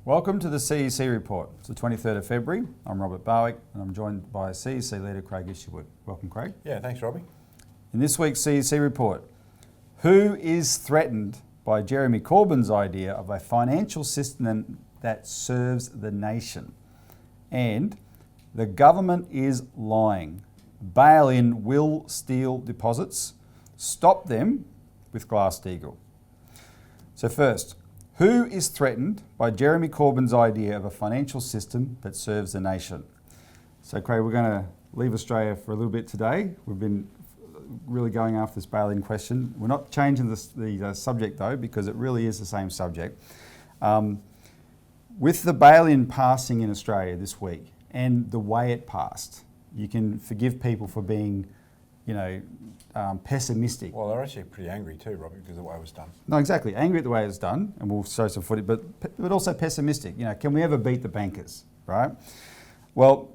Welcome to the CEC Report. It's the 23rd of February. I'm Robert Barwick and I'm joined by CEC leader Craig Isherwood. Welcome, Craig. Yeah, thanks, Robbie. In this week's CEC Report, who is threatened by Jeremy Corbyn's idea of a financial system that serves the nation? And the government is lying. Bail-in will steal deposits. Stop them with Glass-Steagall. So first, who is threatened by Jeremy Corbyn's idea of a financial system that serves the nation? So Craig, we're going to leave Australia for a little bit today. We've been really going after this bail-in question. We're not changing the subject though, because it really is the same subject. With the bail-in passing in Australia this week and the way it passed, you can forgive people for being, pessimistic. Well, they're actually pretty angry too, Robbie, because of the way it was done. No, exactly. Angry at the way it was done, and we'll show some footage, but also pessimistic. Can we ever beat the bankers, right? Well,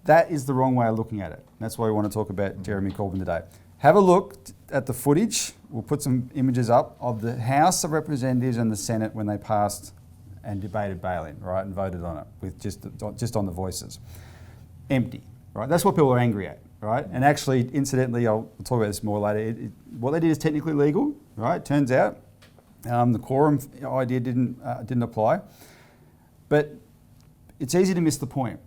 that is the wrong way of looking at it. That's why we want to talk about Jeremy Corbyn today. Have a look at the footage. We'll put some images up of the House of Representatives and the Senate when they passed and debated bail-in, right, and voted on it with just on the voices. Empty, right? That's what people are angry at. Right, and actually, incidentally, I'll talk about this more later. What they did is technically legal, right? Turns out the quorum idea didn't apply, but it's easy to miss the point.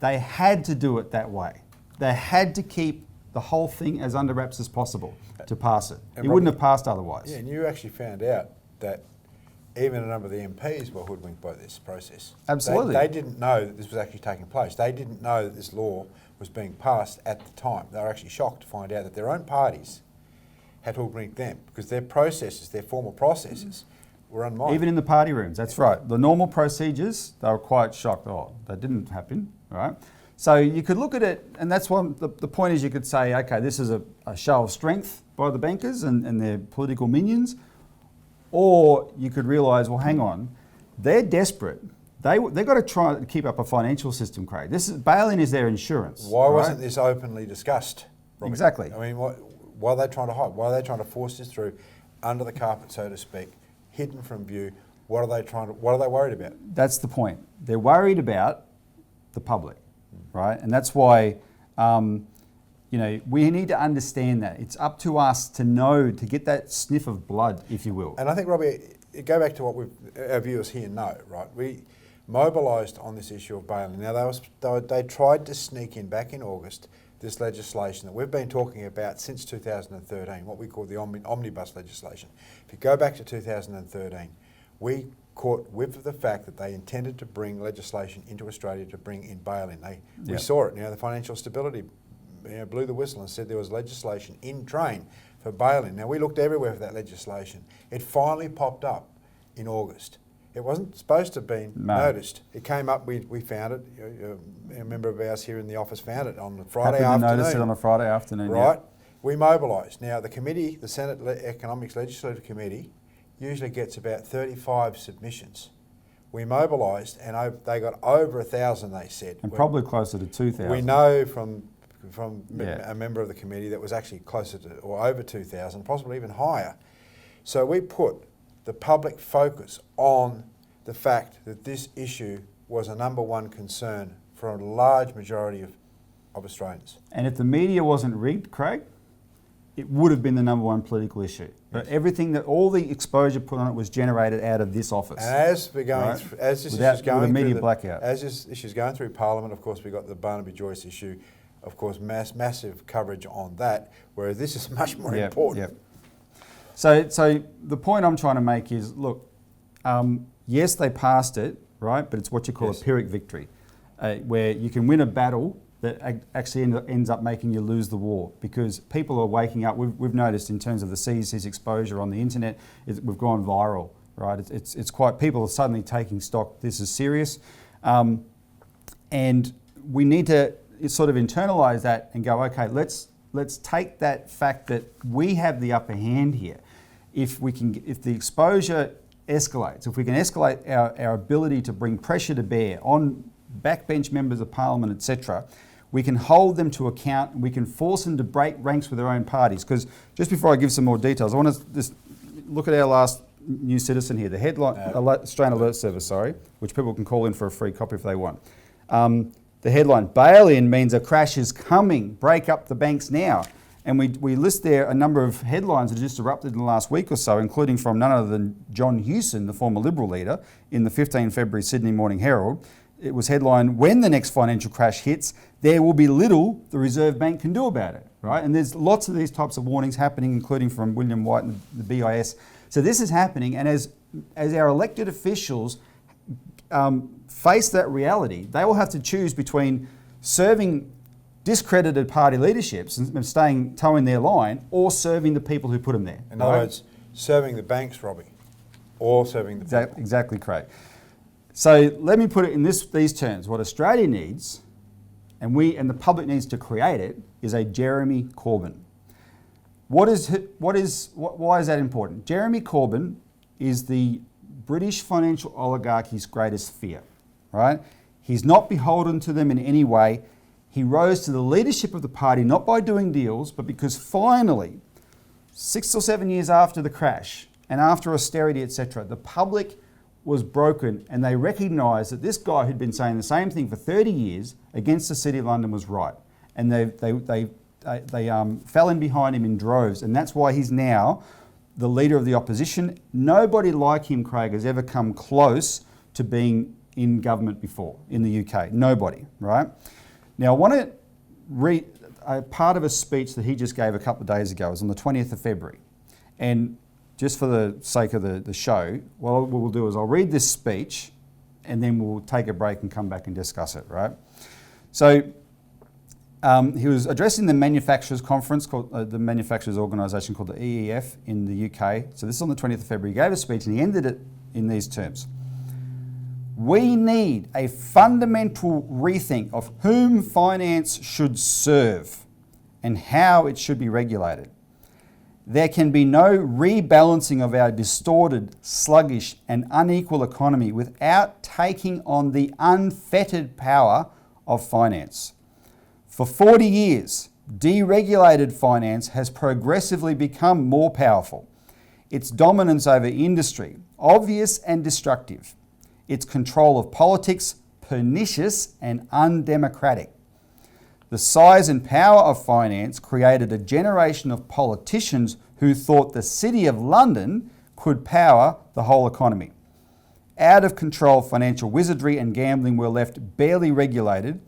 They had to do it that way. They had to keep the whole thing as under wraps as possible to pass it. It wouldn't have passed otherwise. Yeah, and you actually found out that even a number of the MPs were hoodwinked by this process. Absolutely. They didn't know that this was actually taking place. They didn't know that this law was being passed at the time. They were actually shocked to find out that their own parties had hoodwinked them because their processes, their formal processes, were unminded. Even in the party rooms, that's right. The normal procedures, they were quite shocked. Oh, that didn't happen, right? So you could look at it, and that's one, the point is you could say, okay, this is a show of strength by the bankers and their political minions, or you could realise, well, hang on, they're desperate. They've got to try to keep up a financial system, Craig. Bail-in is their insurance. Why wasn't this openly discussed, Robbie? Exactly. I mean, why are they trying to hide? Why are they trying to force this through under the carpet, so to speak, hidden from view? What are they worried about? That's the point. They're worried about the public, right? And that's why, we need to understand that. It's up to us to know, to get that sniff of blood, if you will. And I think, Robbie, go back to what our viewers here know, right? We mobilised on this issue of bail-in. Now, they tried to sneak in back in August this legislation that we've been talking about since 2013, what we call the omnibus legislation. If you go back to 2013, we caught whiff of the fact that they intended to bring legislation into Australia to bring in bail-in. We saw it. The financial stability blew the whistle and said there was legislation in train for bail-in. Now, we looked everywhere for that legislation. It finally popped up in August. It wasn't supposed to have been noticed. It came up, we found it, a member of ours here in the office found it on a Friday afternoon. Noticed it on a Friday afternoon, right? Yeah. We mobilised. Now, the committee, the Senate Economics Legislative Committee, usually gets about 35 submissions. We mobilised and they got over 1,000, they said. And probably closer to 2,000. We know from a member of the committee that was actually closer to, or over 2,000, possibly even higher. So we put the public focus on the fact that this issue was a number one concern for a large majority of Australians. And if the media wasn't rigged, Craig, it would have been the number one political issue. But all the exposure put on it was generated out of this office. And as we're going through, as this issue is going through Parliament, of course, we got the Barnaby Joyce issue, of course, massive coverage on that, whereas this is much more important. So the point I'm trying to make is, look, yes, they passed it, right? But it's what you call a Pyrrhic victory, where you can win a battle that actually ends up making you lose the war because people are waking up. We've noticed in terms of the CEC's exposure on the internet, we've gone viral, right? It's quite, people are suddenly taking stock. This is serious. And we need to sort of internalise that and go, okay, let's take that fact that we have the upper hand here. If the exposure escalates, if we can escalate our ability to bring pressure to bear on backbench members of Parliament, etc., we can hold them to account and we can force them to break ranks with their own parties. Because just before I give some more details, I want to just look at our last New Citizen here. The headline, Australian Alert Service, sorry, which people can call in for a free copy if they want. The headline, bail-in means a crash is coming, break up the banks now. And we list there a number of headlines that just erupted in the last week or so, including from none other than John Hewson, the former Liberal leader, in the 15 February Sydney Morning Herald. It was headlined, when the next financial crash hits, there will be little the Reserve Bank can do about it, right? And there's lots of these types of warnings happening, including from William White and the BIS. So this is happening, and as our elected officials face that reality, they will have to choose between serving discredited party leaderships and towing their line, or serving the people who put them there. In other words, serving the banks, Robbie, or serving the people. Exactly, Craig. So let me put it in these terms. What Australia needs, and the public needs to create it, is a Jeremy Corbyn. Why is that important? Jeremy Corbyn is the British financial oligarchy's greatest fear, right? He's not beholden to them in any way. He rose to the leadership of the party not by doing deals, but because finally, 6 or 7 years after the crash and after austerity, etc., the public was broken, and they recognised that this guy who'd been saying the same thing for 30 years against the City of London was right. And they fell in behind him in droves, and that's why he's now the leader of the opposition. Nobody like him, Craig, has ever come close to being in government before in the UK. Nobody, right? Now, I want to read a part of a speech that he just gave a couple of days ago. It was on the 20th of February. And just for the sake of the show, what we'll do is I'll read this speech and then we'll take a break and come back and discuss it, right? So he was addressing the manufacturers conference, called the manufacturers organisation called the EEF in the UK. So this is on the 20th of February. He gave a speech and he ended it in these terms. We need a fundamental rethink of whom finance should serve and how it should be regulated. There can be no rebalancing of our distorted, sluggish and unequal economy without taking on the unfettered power of finance. For 40 years, deregulated finance has progressively become more powerful. Its dominance over industry, obvious and destructive. Its control of politics, pernicious and undemocratic. The size and power of finance created a generation of politicians who thought the City of London could power the whole economy. Out of control financial wizardry and gambling were left barely regulated,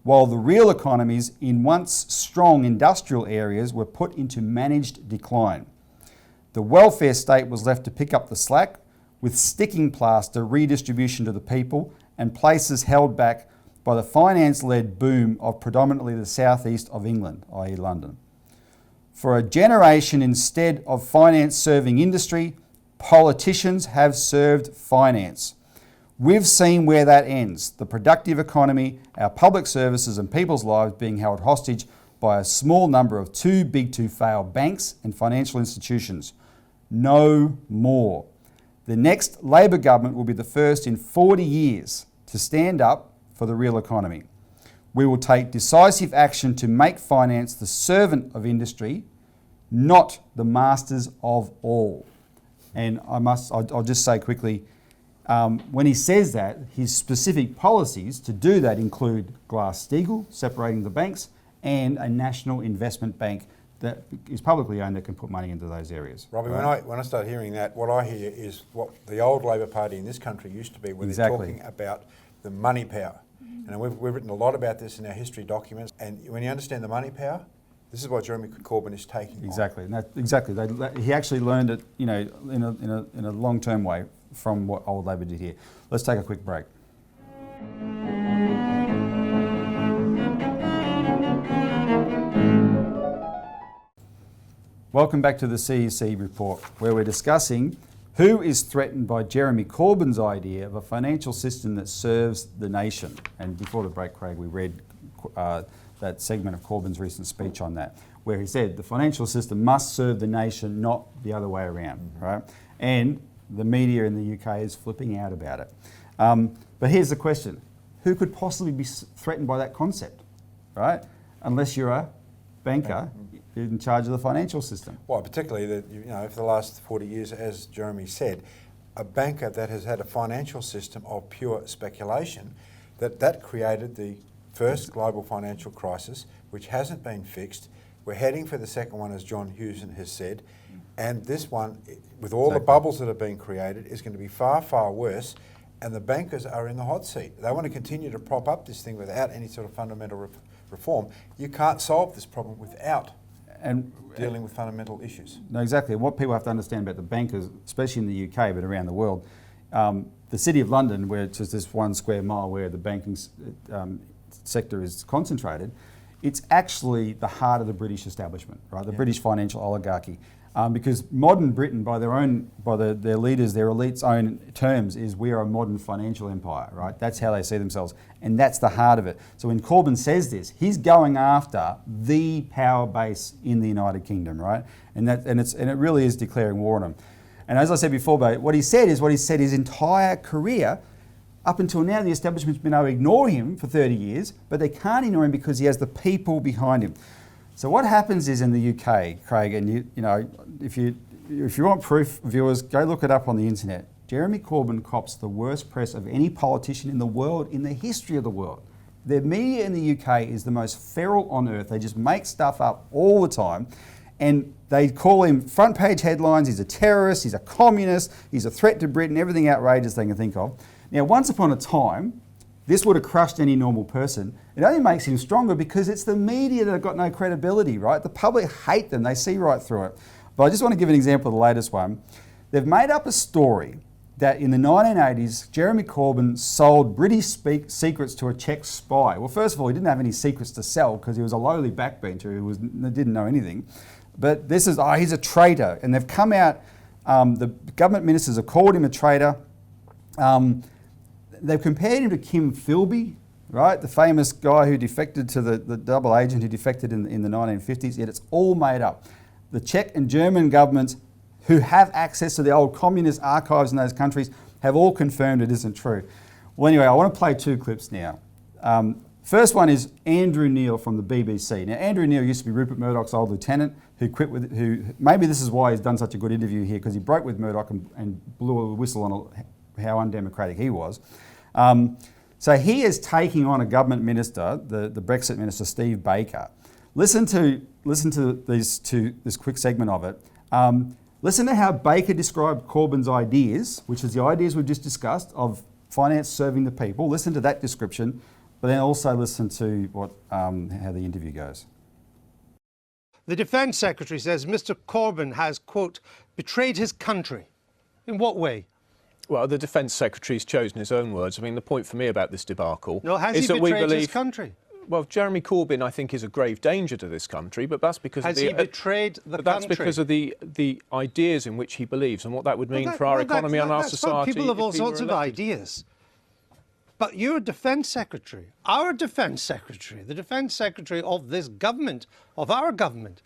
while the real economies in once strong industrial areas were put into managed decline. The welfare state was left to pick up the slack, with sticking plaster redistribution to the people and places held back by the finance-led boom of predominantly the southeast of England, i.e. London. For a generation, instead of finance serving industry, politicians have served finance. We've seen where that ends, the productive economy, our public services and people's lives being held hostage by a small number of too big to fail banks and financial institutions. No more. The next Labor government will be the first in 40 years to stand up for the real economy. We will take decisive action to make finance the servant of industry, not the masters of all. And I'll just say quickly, when he says that, his specific policies to do that include Glass-Steagall, separating the banks, and a national investment bank that is publicly owned that can put money into those areas. Robbie, right? when I start hearing that, what I hear is what the old Labor Party in this country used to be, where they're talking about the money power. And we've written a lot about this in our history documents. And when you understand the money power, this is what Jeremy Corbyn is taking on. Exactly. He actually learned it, in a long-term way from what old Labor did here. Let's take a quick break. Welcome back to the CEC Report, where we're discussing who is threatened by Jeremy Corbyn's idea of a financial system that serves the nation. And before the break, Craig, we read that segment of Corbyn's recent speech on that, where he said the financial system must serve the nation, not the other way around, right? And the media in the UK is flipping out about it. But here's the question. Who could possibly be threatened by that concept, right? Unless you're a banker, in charge of the financial system. Well, particularly that, for the last 40 years, as Jeremy said, a banker that has had a financial system of pure speculation, that created the first global financial crisis, which hasn't been fixed. We're heading for the second one, as John Hewson has said, and this one, with all the bubbles that have been created, is going to be far, far worse, and the bankers are in the hot seat. They want to continue to prop up this thing without any sort of fundamental reform. You can't solve this problem without dealing with fundamental issues. No, exactly. What people have to understand about the bankers, especially in the UK, but around the world, the City of London, where it's just this 1 square mile where the banking sector is concentrated, it's actually the heart of the British establishment, right? The British financial oligarchy. Because modern Britain, by their leaders, their elite's own terms, is we are a modern financial empire, right? That's how they see themselves, and that's the heart of it. So when Corbyn says this, he's going after the power base in the United Kingdom, right? And it really is declaring war on them. And as I said before, what he said his entire career. Up until now, the establishment's been able to ignore him for 30 years, but they can't ignore him because he has the people behind him. So what happens is in the UK, Craig, and if you want proof, viewers, go look it up on the internet. Jeremy Corbyn cops the worst press of any politician in the world, in the history of the world. The media in the UK is the most feral on earth. They just make stuff up all the time. And they call him front page headlines, he's a terrorist, he's a communist, he's a threat to Britain, everything outrageous they can think of. Now, once upon a time, this would have crushed any normal person. It only makes him stronger because it's the media that have got no credibility, right? The public hate them, they see right through it. But I just want to give an example of the latest one. They've made up a story that in the 1980s, Jeremy Corbyn sold British secrets to a Czech spy. Well, first of all, he didn't have any secrets to sell because he was a lowly backbencher who didn't know anything. But this is, he's a traitor. And they've come out, the government ministers have called him a traitor. They've compared him to Kim Philby, right? The famous guy who defected to the double agent who defected in the 1950s, yet it's all made up. The Czech and German governments who have access to the old communist archives in those countries have all confirmed it isn't true. Well, anyway, I want to play 2 clips now. First one is Andrew Neil from the BBC. Now, Andrew Neil used to be Rupert Murdoch's old lieutenant who maybe this is why he's done such a good interview here, because he broke with Murdoch and blew a whistle on how undemocratic he was. So he is taking on a government minister, the Brexit minister, Steve Baker. Listen to this quick segment of it. Listen to how Baker described Corbyn's ideas, which is the ideas we've just discussed of finance serving the people. Listen to that description, but then also listen to how the interview goes. The Defence Secretary says Mr Corbyn has, quote, betrayed his country. In what way? Well, the Defence Secretary's chosen his own words. I mean, the point for me about this debacle is that we betrayed believe... his country? Well, Jeremy Corbyn, I think, is a grave danger to this country, but that's because has he betrayed the country? That's because of the ideas in which he believes and what that would mean for our economy and our society. People have all sorts of ideas. But your Defence Secretary, our Defence Secretary, the Defence Secretary of this government, of our government,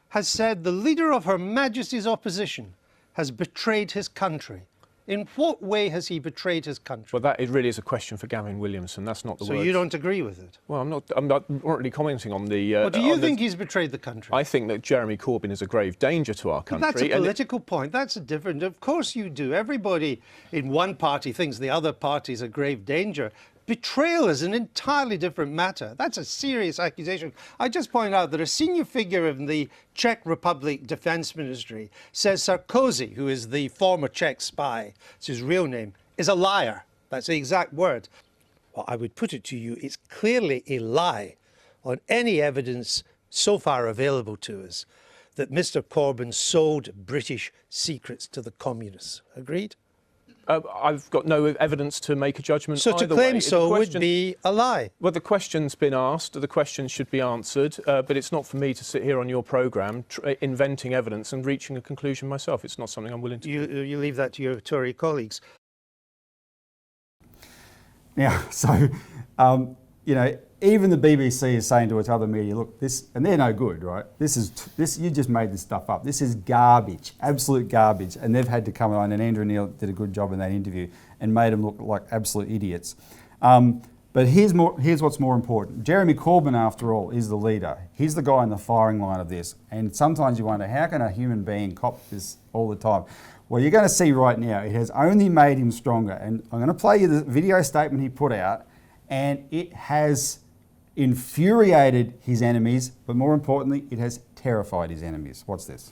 has said the leader of Her Majesty's opposition has betrayed his country. In what way has he betrayed his country? Well, that really is a question for Gavin Williamson. That's not the word. So you don't agree with it? Well, I'm not really commenting on the... Well, do you think he's betrayed the country? I think that Jeremy Corbyn is a grave danger to our country. But that's a political point. That's a different... Of course you do. Everybody in one party thinks the other party is a grave danger. Betrayal is an entirely different matter. That's a serious accusation. I just point out that a senior figure in the Czech Republic Defence Ministry says Sarkozy, who is the former Czech spy, it's his real name, is a liar. That's the exact word. Well, I would put it to you, it's clearly a lie on any evidence so far available to us that Mr Corbyn sold British secrets to the communists. Agreed? I've got no evidence to make a judgment so either to claim way. so would be a lie. Well, the question's been asked, the question should be answered, but it's not for me to sit here on your programme inventing evidence and reaching a conclusion myself. It's not something I'm willing to do. You leave that to your Tory colleagues. Now, so, even the BBC is saying to its other media, look, this, and they're no good, right? This you just made this stuff up. This is garbage, absolute garbage. And they've had to come on, and Andrew Neil did a good job in that interview and made them look like absolute idiots. But here's what's more important. Jeremy Corbyn, after all, is the leader. He's the guy in the firing line of this. And sometimes you wonder, how can a human being cop this all the time? Well, you're going to see right now, it has only made him stronger. And I'm going to play you the video statement he put out, and it has infuriated his enemies, but more importantly, it has terrified his enemies. Watch this.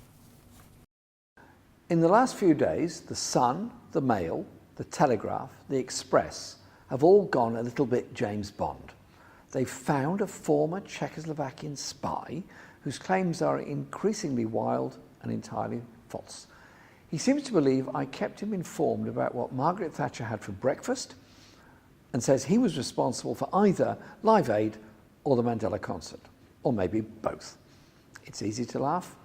In the last few days, the Sun, the Mail, the Telegraph, the Express have all gone a little bit James Bond. They've found a former Czechoslovakian spy whose claims are increasingly wild and entirely false. He seems to believe I kept him informed about what Margaret Thatcher had for breakfast and says he was responsible for either Live Aid or the Mandela concert, or maybe both. It's easy to laugh,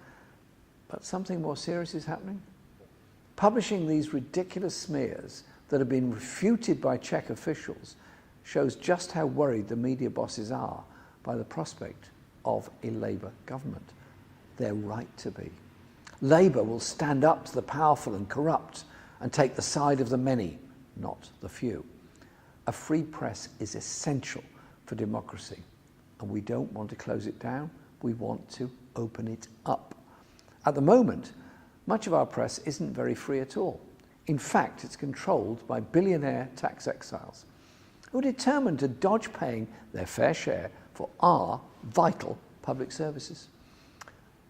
but something more serious is happening. Publishing these ridiculous smears that have been refuted by Czech officials shows just how worried the media bosses are by the prospect of a Labour government. They're right to be. Labour will stand up to the powerful and corrupt and take the side of the many, not the few. A free press is essential for democracy, and we don't want to close it down, we want to open it up. At the moment, much of our press isn't very free at all. In fact, it's controlled by billionaire tax exiles who are determined to dodge paying their fair share for our vital public services.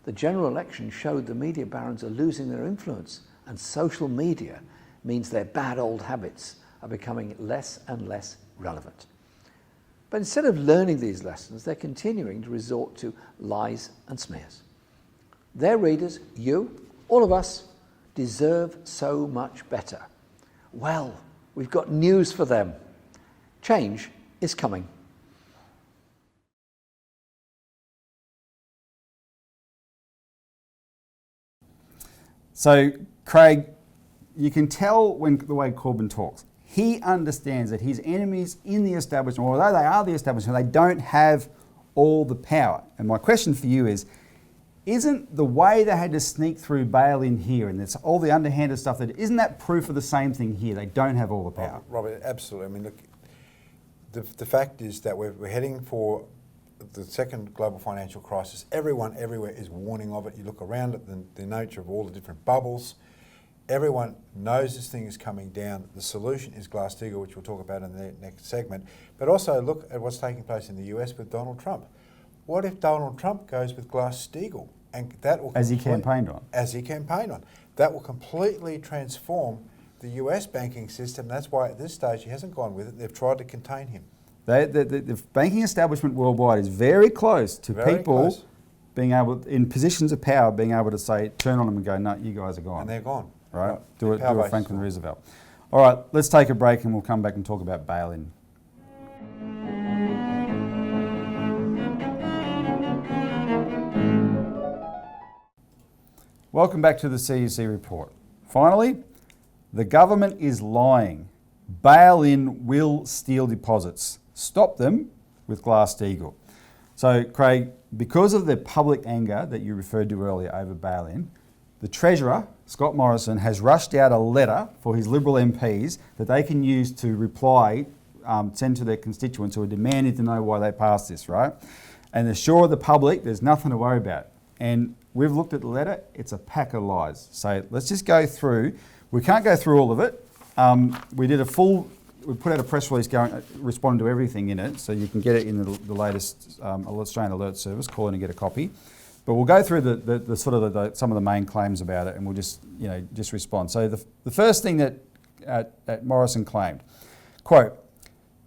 The general election showed the media barons are losing their influence, and social media means their bad old habits are becoming less and less relevant. But instead of learning these lessons, they're continuing to resort to lies and smears. Their readers, you, all of us, deserve so much better. Well, we've got news for them. Change is coming. So, Craig, you can tell when the way Corbyn talks. He understands that his enemies in the establishment, although they are the establishment, they don't have all the power. And my question for you is, isn't the way they had to sneak through bail-in here and there's all the underhanded stuff, isn't that proof of the same thing here? They don't have all the power. Robert, absolutely. I mean, look, the fact is that we're heading for the second global financial crisis. Everyone everywhere is warning of it. You look around at the nature of all the different bubbles. Everyone knows this thing is coming down. The solution is Glass-Steagall, which we'll talk about in the next segment. But also look at what's taking place in the US with Donald Trump. What if Donald Trump goes with Glass-Steagall? And that will as he campaigned on. As he campaigned on. That will completely transform the US banking system. That's why at this stage he hasn't gone with it. They've tried to contain him. The banking establishment worldwide is very close to people being able, in positions of power, being able to say, turn on them and go, no, you guys are gone. And they're gone. Right? Do it Franklin Roosevelt. All right, let's take a break and we'll come back and talk about bail-in. Welcome back to the CEC Report. Finally, the government is lying. Bail-in will steal deposits. Stop them with Glass-Steagall. So, Craig, because of the public anger that you referred to earlier over bail-in, the Treasurer, Scott Morrison, has rushed out a letter for his Liberal MPs that they can use to reply, send to their constituents who are demanding to know why they passed this, right? And assure the public there's nothing to worry about. And we've looked at the letter, it's a pack of lies. So let's just go through. We can't go through all of it. We put out a press release responding to everything in it, so you can get it in the latest Australian Alert Service. Call in and get a copy. But we'll go through some of the main claims about it, and we'll just respond. So the first thing that Morrison claimed, quote,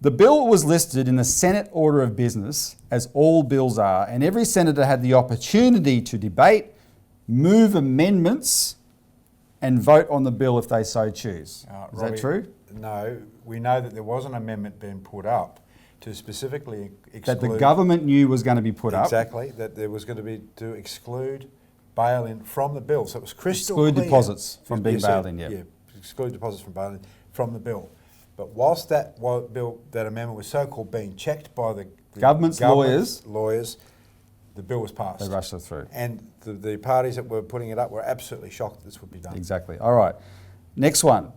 "The bill was listed in the Senate order of business, as all bills are, and every senator had the opportunity to debate, move amendments, and vote on the bill if they so choose." Is that true? No, we know that there was an amendment being put up to specifically exclude... That the government knew was going to be put up. Exactly, that there was going to be to exclude bail-in from the bill. So it was crystal clear. Exclude deposits from being bailed in, yeah. Yeah, exclude deposits from bail-in from the bill. But whilst that amendment was so-called being checked by the government's lawyers, the bill was passed. They rushed it through. And the parties that were putting it up were absolutely shocked that this would be done. Exactly. All right. Next one.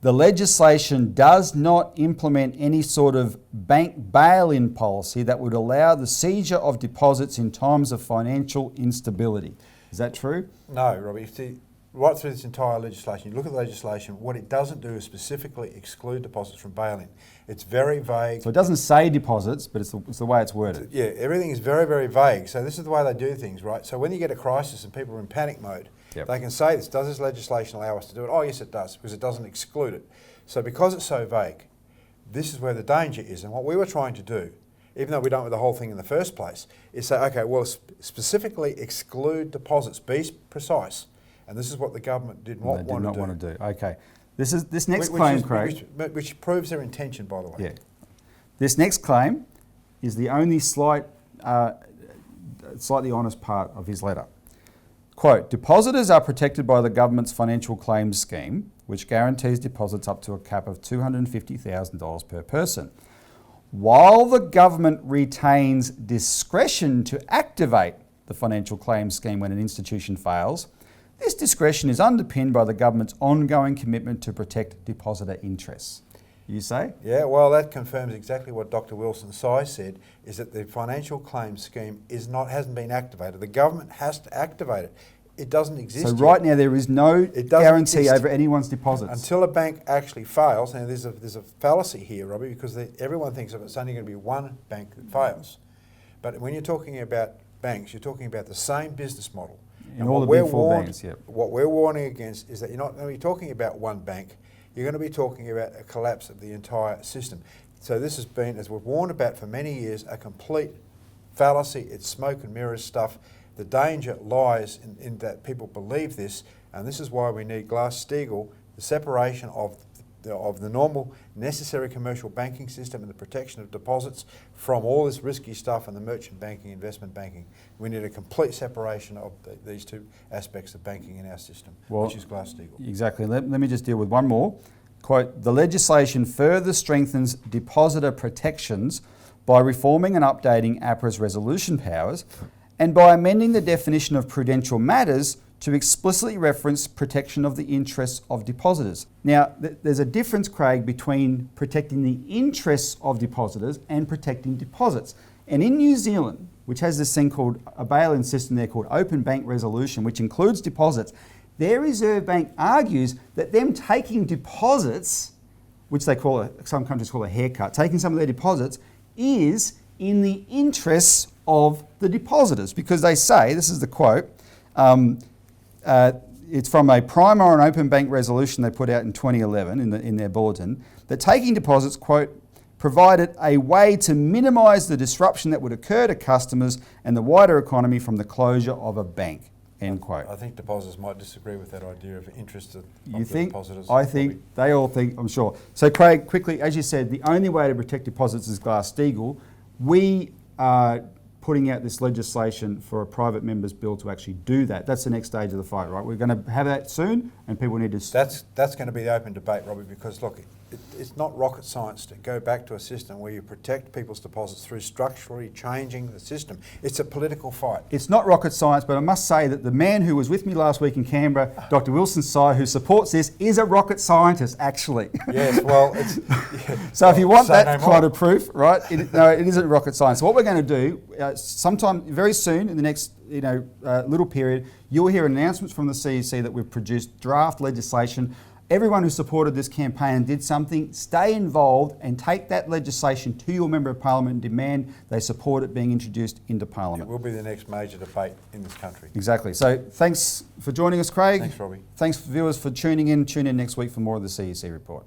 the legislation does not implement any sort of bank bail-in policy that would allow the seizure of deposits in times of financial instability. Is that true? No, Robbie. See, right through this entire legislation, you look at the legislation, what it doesn't do is specifically exclude deposits from bail-in. It's very vague. So it doesn't say deposits, but it's the way it's worded. Yeah, everything is very, very vague. So this is the way they do things, right? So when you get a crisis and people are in panic mode, they can say this. Does this legislation allow us to do it? Oh, yes, it does, because it doesn't exclude it. So because it's so vague, this is where the danger is. And what we were trying to do, even though we don't with the whole thing in the first place, is say, okay, well, specifically exclude deposits. Be precise. And this is what the government did not want to do. Okay. This next claim, Craig. Which proves their intention, by the way. Yeah. This next claim is the only slightly honest part of his letter. Quote, depositors are protected by the government's financial claims scheme, which guarantees deposits up to a cap of $250,000 per person. While the government retains discretion to activate the financial claims scheme when an institution fails, this discretion is underpinned by the government's ongoing commitment to protect depositor interests. You say? Yeah, well, that confirms exactly what Dr. Wilson-Sy said, is that the financial claims scheme hasn't been activated. The government has to activate it. It doesn't exist So yet. right now there is no guarantee over anyone's deposits. Until a bank actually fails. Now there's a fallacy here, Robbie, because everyone thinks of it's only going to be one bank that fails. But when you're talking about banks, you're talking about the same business model. In all the big four banks, yep. What we're warning against is that you're not going to be talking about one bank. You're going to be talking about a collapse of the entire system. So this has been, as we've warned about for many years, a complete fallacy. It's smoke and mirrors stuff. The danger lies in that people believe this, and this is why we need Glass-Steagall, the separation of the normal necessary commercial banking system and the protection of deposits from all this risky stuff and the merchant banking, investment banking. We need a complete separation of these two aspects of banking in our system, which is Glass-Steagall. Exactly. Let me just deal with one more. Quote, the legislation further strengthens depositor protections by reforming and updating APRA's resolution powers and by amending the definition of prudential matters to explicitly reference protection of the interests of depositors. Now, there's a difference, Craig, between protecting the interests of depositors and protecting deposits. And in New Zealand, which has this thing called a bail-in system there called open bank resolution, which includes deposits, their Reserve Bank argues that them taking deposits, which some countries call a haircut, taking some of their deposits, is in the interests of the depositors, because they say, this is the quote, it's from a primer on open bank resolution they put out in 2011 in their bulletin, that taking deposits, quote, provided a way to minimise the disruption that would occur to customers and the wider economy from the closure of a bank, end quote. I think depositors might disagree with that idea of interest of you think? depositors. I think, they all think, I'm sure. So Craig, quickly, as you said, the only way to protect deposits is Glass-Steagall. We are putting out this legislation for a private member's bill to actually do that. That's the next stage of the fight, right? We're going to have that soon, and people need to... That's going to be the open debate, Robbie, because look, it's not rocket science to go back to a system where you protect people's deposits through structurally changing the system. It's a political fight. It's not rocket science, but I must say that the man who was with me last week in Canberra, Dr. Wilson-Sy, who supports this, is a rocket scientist, actually. Yes, well, it's... So if you want that kind of proof, right, it isn't rocket science. So what we're going to do, sometime very soon, in the next little period, you'll hear announcements from the CEC that we've produced draft legislation. Everyone who supported this campaign and did something, stay involved and take that legislation to your Member of Parliament and demand they support it being introduced into Parliament. It will be the next major debate in this country. Exactly. So thanks for joining us, Craig. Thanks, Robbie. Thanks, viewers, for tuning in. Tune in next week for more of the CEC Report.